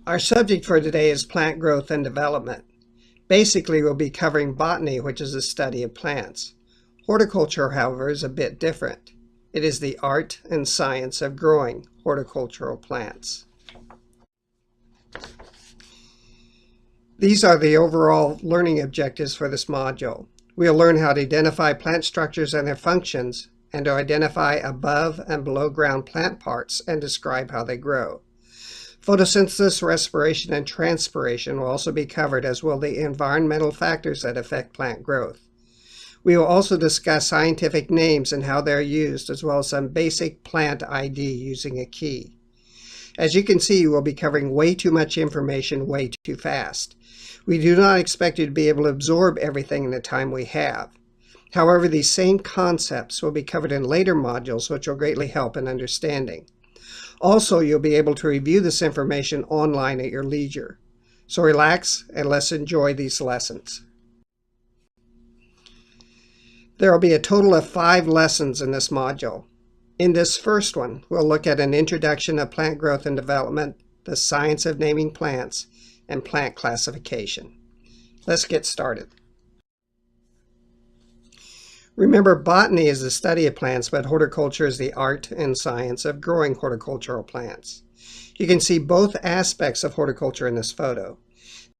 Our subject for today is plant growth and development. Basically, we'll be covering botany, which is the study of plants. Horticulture, however, is a bit different. It is the art and science of growing horticultural plants. These are the overall learning objectives for this module. We'll learn how to identify plant structures and their functions, and to identify above and below ground plant parts and describe how they grow. Photosynthesis, respiration, and transpiration will also be covered, as will the environmental factors that affect plant growth. We will also discuss scientific names and how they're used, as well as some basic plant ID using a key. As you can see, we'll be covering way too much information way too fast. We do not expect you to be able to absorb everything in the time we have. However, these same concepts will be covered in later modules, which will greatly help in understanding. Also, you'll be able to review this information online at your leisure. So relax and let's enjoy these lessons. There will be a total of 5 lessons in this module. In this first one, we'll look at an introduction of plant growth and development, the science of naming plants, and plant classification. Let's get started. Remember, botany is the study of plants, but horticulture is the art and science of growing horticultural plants. You can see both aspects of horticulture in this photo.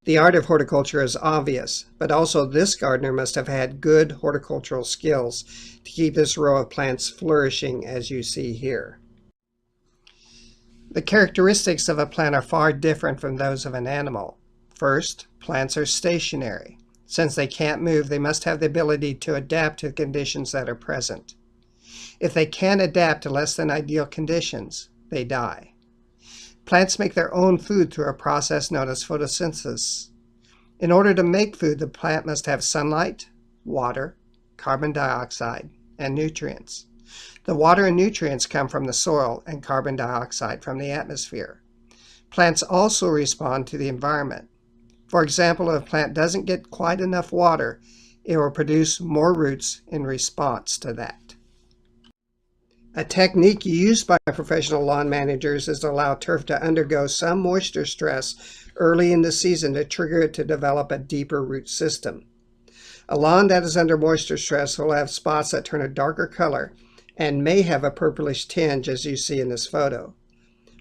The art of horticulture is obvious, but also this gardener must have had good horticultural skills to keep this row of plants flourishing as you see here. The characteristics of a plant are far different from those of an animal. First, plants are stationary. Since they can't move, they must have the ability to adapt to the conditions that are present. If they can't adapt to less than ideal conditions, they die. Plants make their own food through a process known as photosynthesis. In order to make food, the plant must have sunlight, water, carbon dioxide, and nutrients. The water and nutrients come from the soil and carbon dioxide from the atmosphere. Plants also respond to the environment. For example, if a plant doesn't get quite enough water, it will produce more roots in response to that. A technique used by professional lawn managers is to allow turf to undergo some moisture stress early in the season to trigger it to develop a deeper root system. A lawn that is under moisture stress will have spots that turn a darker color and may have a purplish tinge, as you see in this photo.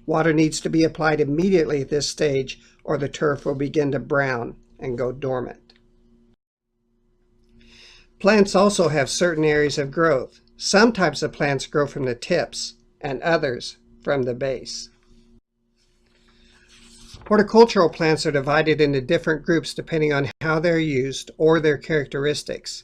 Water needs to be applied immediately at this stage, or the turf will begin to brown and go dormant. Plants also have certain areas of growth. Some types of plants grow from the tips, and others from the base. Horticultural plants are divided into different groups depending on how they're used or their characteristics.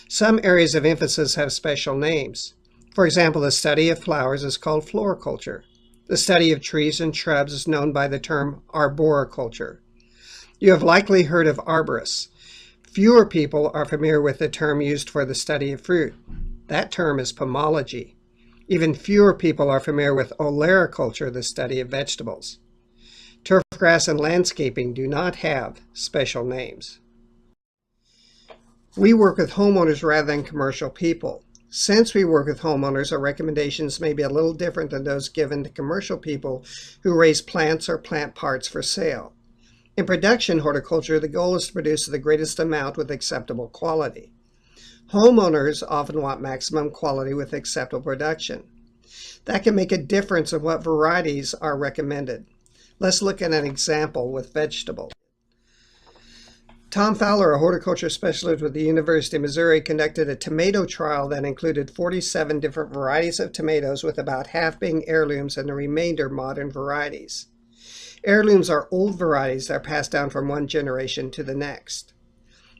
Some areas of emphasis have special names. For example, the study of flowers is called floriculture. The study of trees and shrubs is known by the term arboriculture. You have likely heard of arborists. Fewer people are familiar with the term used for the study of fruit. That term is pomology. Even fewer people are familiar with olericulture, the study of vegetables. Turf grass and landscaping do not have special names. We work with homeowners rather than commercial people. Since we work with homeowners, our recommendations may be a little different than those given to commercial people who raise plants or plant parts for sale. In production horticulture, the goal is to produce the greatest amount with acceptable quality. Homeowners often want maximum quality with acceptable production. That can make a difference in what varieties are recommended. Let's look at an example with vegetables. Tom Fowler, a horticulture specialist with the University of Missouri, conducted a tomato trial that included 47 different varieties of tomatoes, with about half being heirlooms and the remainder modern varieties. Heirlooms are old varieties that are passed down from one generation to the next.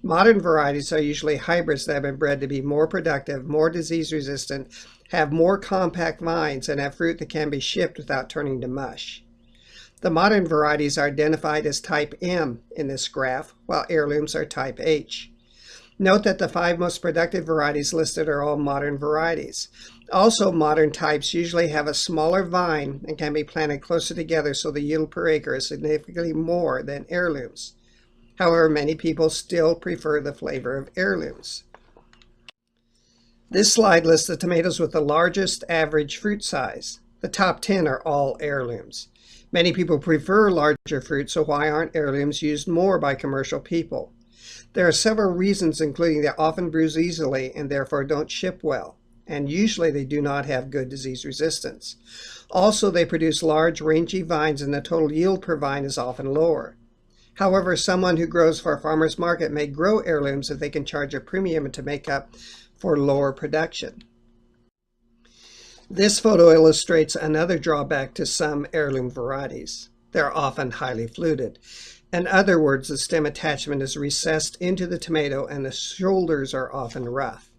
Modern varieties are usually hybrids that have been bred to be more productive, more disease resistant, have more compact vines, and have fruit that can be shipped without turning to mush. The modern varieties are identified as type M in this graph, while heirlooms are type H. Note that the 5 most productive varieties listed are all modern varieties. Also, modern types usually have a smaller vine and can be planted closer together, so the yield per acre is significantly more than heirlooms. However, many people still prefer the flavor of heirlooms. This slide lists the tomatoes with the largest average fruit size. The top 10 are all heirlooms. Many people prefer larger fruit, so why aren't heirlooms used more by commercial people? There are several reasons, including they often bruise easily and therefore don't ship well, and usually they do not have good disease resistance. Also, they produce large, rangy vines, and the total yield per vine is often lower. However, someone who grows for a farmer's market may grow heirlooms if they can charge a premium to make up for lower production. This photo illustrates another drawback to some heirloom varieties. They're often highly fluted. In other words, the stem attachment is recessed into the tomato and the shoulders are often rough.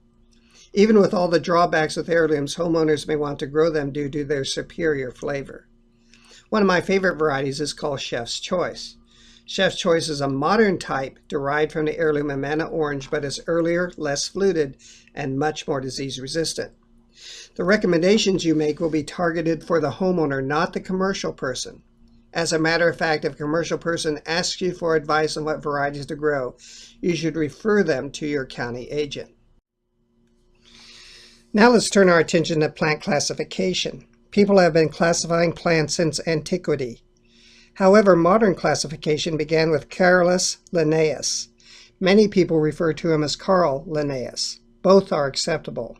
Even with all the drawbacks with heirlooms, homeowners may want to grow them due to their superior flavor. One of my favorite varieties is called Chef's Choice. Chef's Choice is a modern type derived from the heirloom Amana orange, but is earlier, less fluted, and much more disease resistant. The recommendations you make will be targeted for the homeowner, not the commercial person. As a matter of fact, if a commercial person asks you for advice on what varieties to grow, you should refer them to your county agent. Now let's turn our attention to plant classification. People have been classifying plants since antiquity. However, modern classification began with Carolus Linnaeus. Many people refer to him as Carl Linnaeus. Both are acceptable.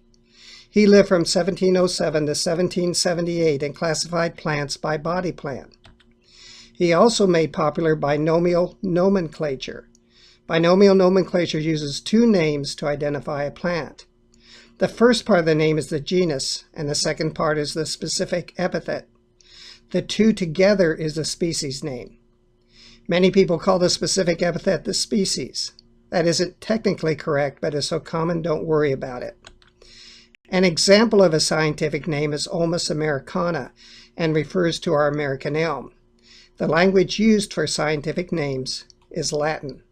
He lived from 1707 to 1778 and classified plants by body plan. He also made popular binomial nomenclature. Binomial nomenclature uses two names to identify a plant. The first part of the name is the genus, and the second part is the specific epithet. The two together is the species name. Many people call the specific epithet the species. That isn't technically correct, but is so common, don't worry about it. An example of a scientific name is Ulmus americana and refers to our American elm. The language used for scientific names is Latin.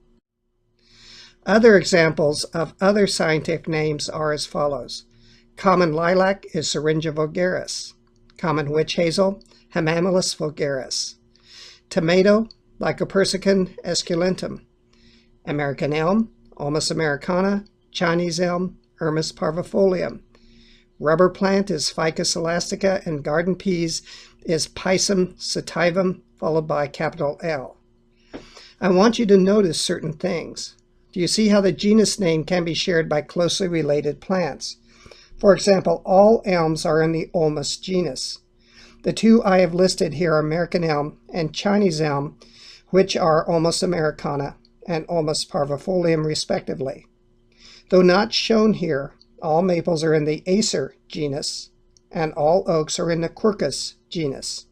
Other examples of other scientific names are as follows. Common lilac is Syringa vulgaris. Common witch hazel, Hamamelis vulgaris. Tomato, Lycopersicum esculentum. American elm, Ulmus americana. Chinese elm, Urmus parvifolium. Rubber plant is Ficus elastica, and garden peas is Pisum sativum, followed by capital L. I want you to notice certain things. Do you see how the genus name can be shared by closely related plants? For example, all elms are in the Ulmus genus. The two I have listed here are American elm and Chinese elm, which are Ulmus americana and Ulmus parvifolium respectively. Though not shown here, all maples are in the Acer genus, and all oaks are in the Quercus genus.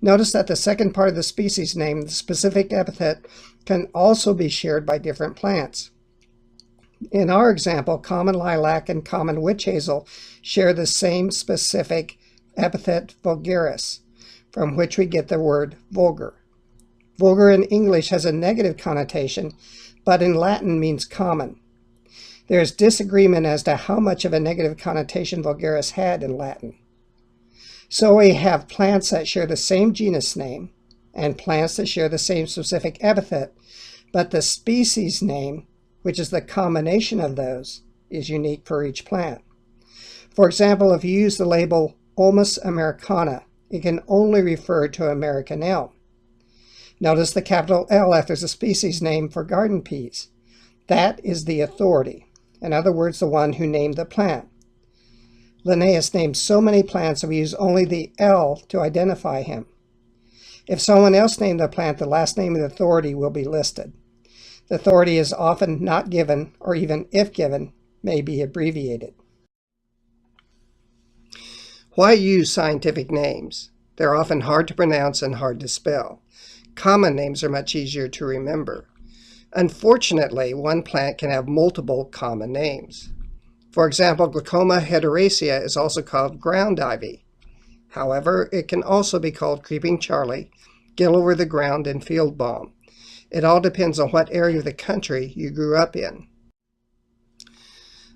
Notice that the second part of the species name, the specific epithet, can also be shared by different plants. In our example, common lilac and common witch hazel share the same specific epithet vulgaris, from which we get the word vulgar. Vulgar in English has a negative connotation, but in Latin means common. There is disagreement as to how much of a negative connotation vulgaris had in Latin. So we have plants that share the same genus name and plants that share the same specific epithet, but the species name, which is the combination of those, is unique for each plant. For example, if you use the label Ulmus americana, it can only refer to American elm. Notice the capital L after the species name for garden peas. That is the authority. In other words, the one who named the plant. Linnaeus named so many plants that we use only the L to identify him. If someone else named the plant, the last name of the authority will be listed. The authority is often not given, or even if given, may be abbreviated. Why use scientific names? They're often hard to pronounce and hard to spell. Common names are much easier to remember. Unfortunately, one plant can have multiple common names. For example, Glaucoma heteracea is also called ground ivy. However, it can also be called creeping Charlie, gill over the ground, and field balm. It all depends on what area of the country you grew up in.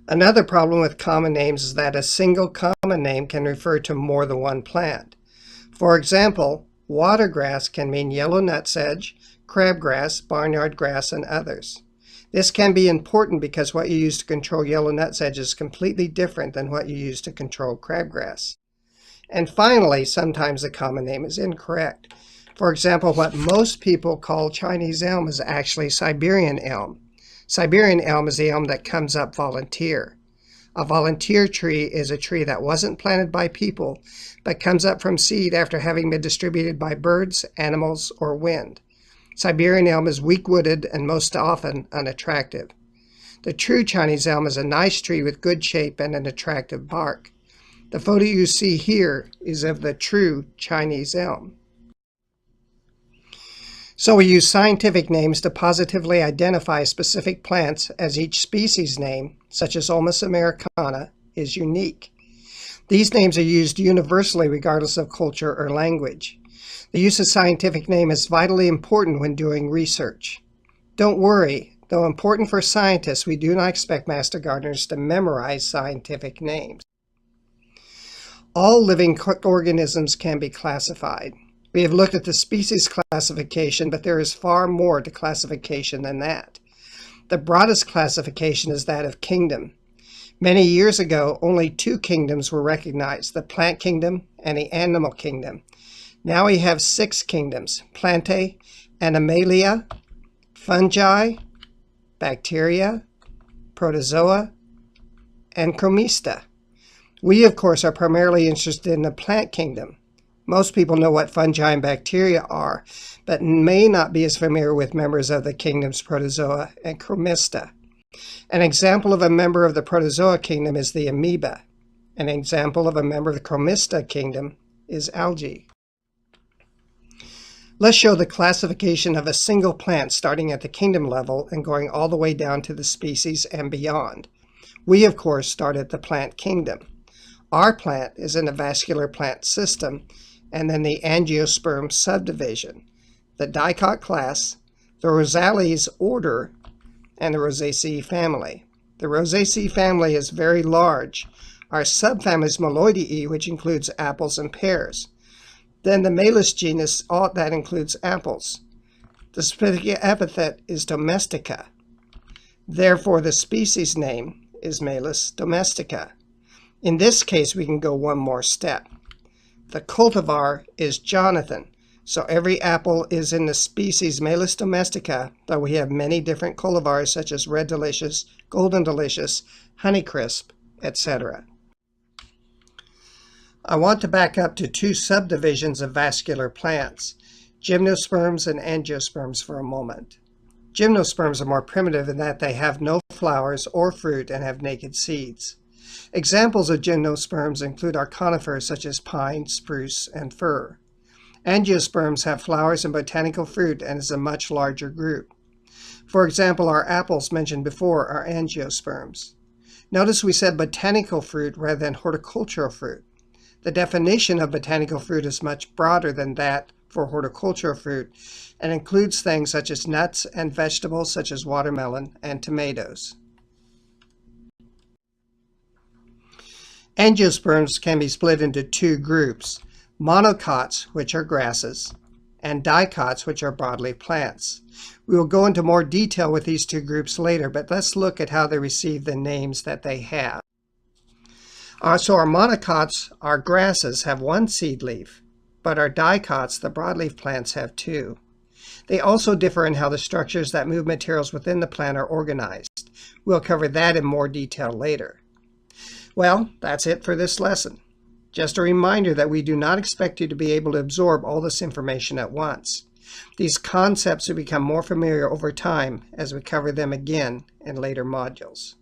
Another problem with common names is that a single common name can refer to more than one plant. For example, watergrass can mean yellow nutsedge, crabgrass, barnyard grass, and others. This can be important because what you use to control yellow nutsedge is completely different than what you use to control crabgrass. And finally, sometimes the common name is incorrect. For example, what most people call Chinese elm is actually Siberian elm. Siberian elm is the elm that comes up volunteer. A volunteer tree is a tree that wasn't planted by people, but comes up from seed after having been distributed by birds, animals, or wind. Siberian elm is weak-wooded and most often unattractive. The true Chinese elm is a nice tree with good shape and an attractive bark. The photo you see here is of the true Chinese elm. So we use scientific names to positively identify specific plants, as each species name, such as Ulmus americana, is unique. These names are used universally regardless of culture or language. The use of scientific name is vitally important when doing research. Don't worry, though important for scientists, we do not expect master gardeners to memorize scientific names. All living organisms can be classified. We have looked at the species classification, but there is far more to classification than that. The broadest classification is that of kingdom. Many years ago, only 2 kingdoms were recognized, the plant kingdom and the animal kingdom. Now we have 6 kingdoms: Plantae, Animalia, fungi, bacteria, protozoa, and chromista. We, of course, are primarily interested in the plant kingdom. Most people know what fungi and bacteria are, but may not be as familiar with members of the kingdom's protozoa and chromista. An example of a member of the protozoa kingdom is the amoeba. An example of a member of the chromista kingdom is algae. Let's show the classification of a single plant starting at the kingdom level and going all the way down to the species and beyond. We, of course, start at the plant kingdom. Our plant is in the vascular plant system, and then the angiosperm subdivision, the dicot class, the Rosales order, and the Rosaceae family. The Rosaceae family is very large. Our subfamily is Meloideae, which includes apples and pears. Then the Malus genus, that includes apples. The specific epithet is domestica. Therefore, the species name is Malus domestica. In this case, we can go one more step. The cultivar is Jonathan, so every apple is in the species Malus domestica, though we have many different cultivars such as Red Delicious, Golden Delicious, Honeycrisp, etc. I want to back up to 2 subdivisions of vascular plants, gymnosperms and angiosperms, for a moment. Gymnosperms are more primitive in that they have no flowers or fruit and have naked seeds. Examples of gymnosperms include our conifers such as pine, spruce, and fir. Angiosperms have flowers and botanical fruit and is a much larger group. For example, our apples mentioned before are angiosperms. Notice we said botanical fruit rather than horticultural fruit. The definition of botanical fruit is much broader than that for horticultural fruit and includes things such as nuts and vegetables such as watermelon and tomatoes. Angiosperms can be split into 2 groups, monocots, which are grasses, and dicots, which are broadleaf plants. We will go into more detail with these 2 groups later, but let's look at how they receive the names that they have. So our monocots, our grasses, have 1 seed leaf, but our dicots, the broadleaf plants, have 2. They also differ in how the structures that move materials within the plant are organized. We'll cover that in more detail later. Well, that's it for this lesson. Just a reminder that we do not expect you to be able to absorb all this information at once. These concepts will become more familiar over time as we cover them again in later modules.